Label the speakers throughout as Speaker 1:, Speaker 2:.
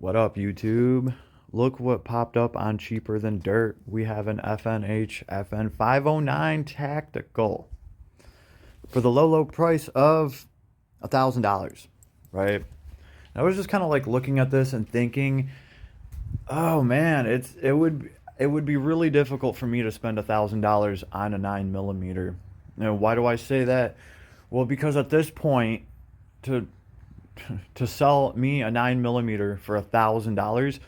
Speaker 1: What up, YouTube? Look what popped up on Cheaper Than Dirt. We have an FNH FN-509 Tactical for the low price of $1,000, right? I was just kind of like looking at this and thinking, oh man, it would be really difficult for me to spend $1,000 on a 9 millimeter. Now, why do I say that? Well, because at this point, to to sell me a 9 millimeter for $1,000,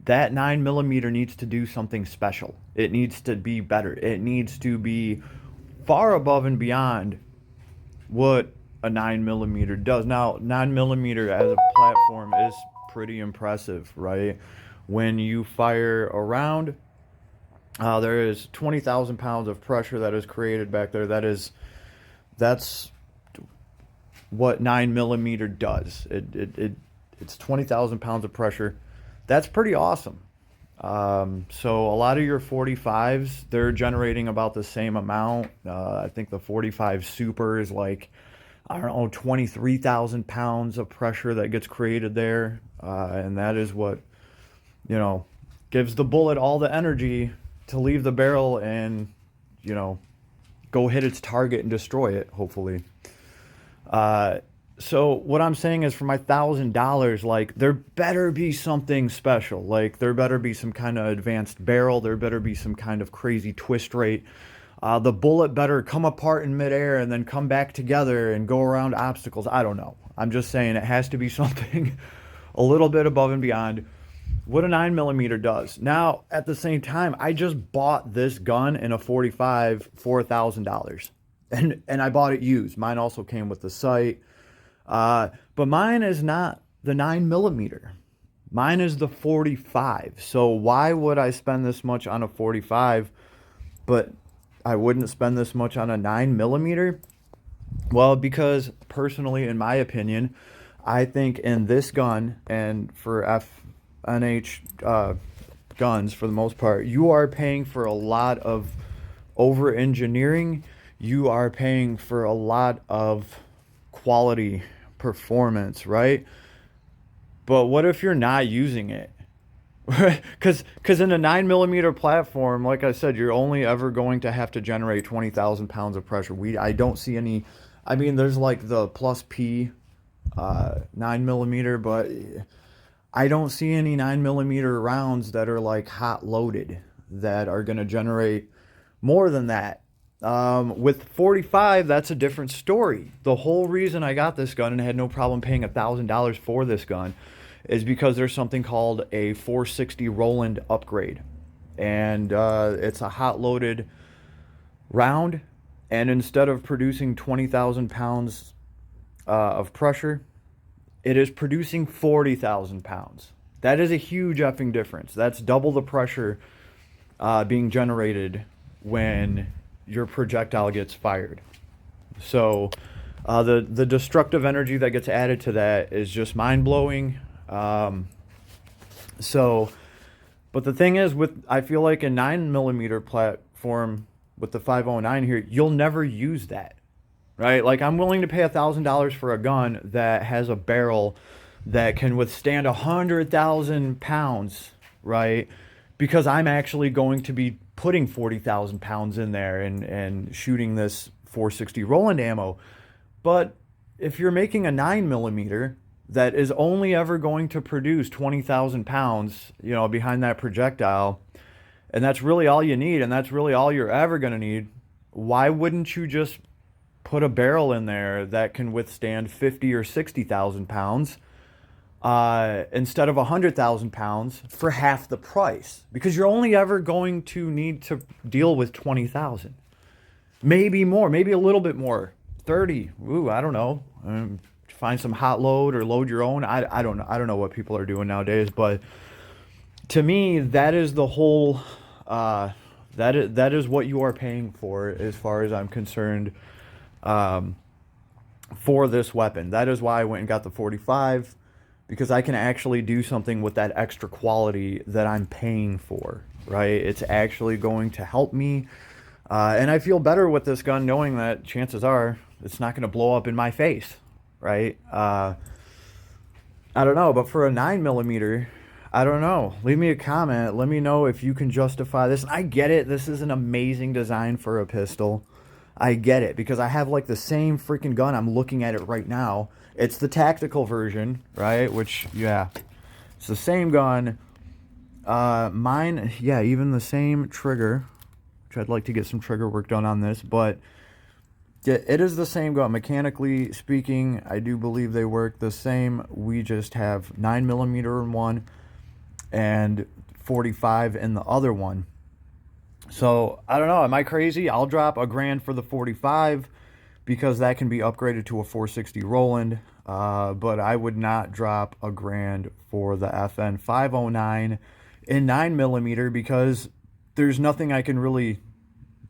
Speaker 1: that 9 millimeter needs to do something special. It needs to be better. It needs to be far above and beyond what a 9 millimeter does. Now, 9 millimeter as a platform is pretty impressive, right? When you fire around, there is 20,000 pounds of pressure that is created back there. That's what 9 millimeter does. It's 20,000 pounds of pressure. That's pretty awesome. So a lot of your 45s, they're generating about the same amount. I think the 45 Super is like, I don't know, 23,000 pounds of pressure that gets created there. And that is what, gives the bullet all the energy to leave the barrel and, go hit its target and destroy it, hopefully. So what I'm saying is for my $1,000, like there better be something special. Like there better be some kind of advanced barrel. There better be some kind of crazy twist rate. The bullet better come apart in midair and then come back together and go around obstacles. I don't know. I'm just saying it has to be something a little bit above and beyond what a 9 millimeter does. Now, at the same time, I just bought this gun in a 45 for $1,000. And I bought it used. Mine also came with the sight. But mine is not the 9 millimeter. Mine is the 45. So why would I spend this much on a 45, but I wouldn't spend this much on a 9 millimeter? Well, because personally, in my opinion, I think in this gun and for FNH guns, for the most part, you are paying for a lot of over engineering. You are paying for a lot of quality performance, right? But what if you're not using it? Because in a 9 millimeter platform, like I said, you're only ever going to have to generate 20,000 pounds of pressure. I don't see any. I mean, there's like the plus P 9 millimeter, but I don't see any 9 millimeter rounds that are like hot loaded that are going to generate more than that. With 45, that's a different story. The whole reason I got this gun and had no problem paying $1,000 for this gun is because there's something called a 460 Roland upgrade. And it's a hot loaded round. And instead of producing 20,000 pounds of pressure, it is producing 40,000 pounds. That is a huge effing difference. That's double the pressure being generated when your projectile gets fired. So the destructive energy that gets added to that is just mind-blowing. But the thing is, I feel like a 9 millimeter platform with the 509 here, you'll never use that, right? Like I'm willing to pay $1,000 for a gun that has a barrel that can withstand 100,000 pounds, right? Because I'm actually going to be putting 40,000 pounds in there and shooting this 460 Roland ammo. But if you're making a 9 millimeter that is only ever going to produce 20,000 pounds, behind that projectile, and that's really all you need, and that's really all you're ever going to need, why wouldn't you just put a barrel in there that can withstand 50 or 60,000 pounds instead of 100,000 pounds for half the price? Because you're only ever going to need to deal with 20,000, maybe more, maybe a little bit more, 30. Ooh, I don't know. Find some hot load or load your own. I don't know. I don't know what people are doing nowadays, but to me, that is the whole. That is what you are paying for, as far as I'm concerned. For this weapon, that is why I went and got the 45. Because I can actually do something with that extra quality that I'm paying for, right? It's actually going to help me. And I feel better with this gun knowing that chances are it's not going to blow up in my face, right? I don't know, but for a 9mm, I don't know. Leave me a comment. Let me know if you can justify this. I get it. This is an amazing design for a pistol. I get it because I have like the same freaking gun. I'm looking at it right now. It's the tactical version, right? Which, yeah, it's the same gun. Mine, yeah, even the same trigger, which I'd like to get some trigger work done on this, but it is the same gun. Mechanically speaking, I do believe they work the same. We just have 9mm in one and 45 in the other one. So, I don't know. Am I crazy? I'll drop $1,000 for the 45 because that can be upgraded to a 460 Roland. But I would not drop $1,000 for the FN 509 in 9mm because there's nothing I can really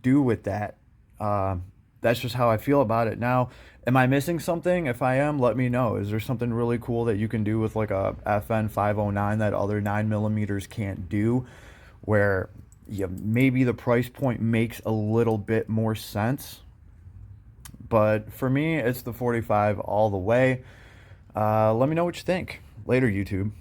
Speaker 1: do with that. That's just how I feel about it. Now, am I missing something? If I am, let me know. Is there something really cool that you can do with like a FN 509 that other 9mm can't do? Where yeah, maybe the price point makes a little bit more sense. But for me, it's the 45 all the way. Let me know what you think. Later, YouTube.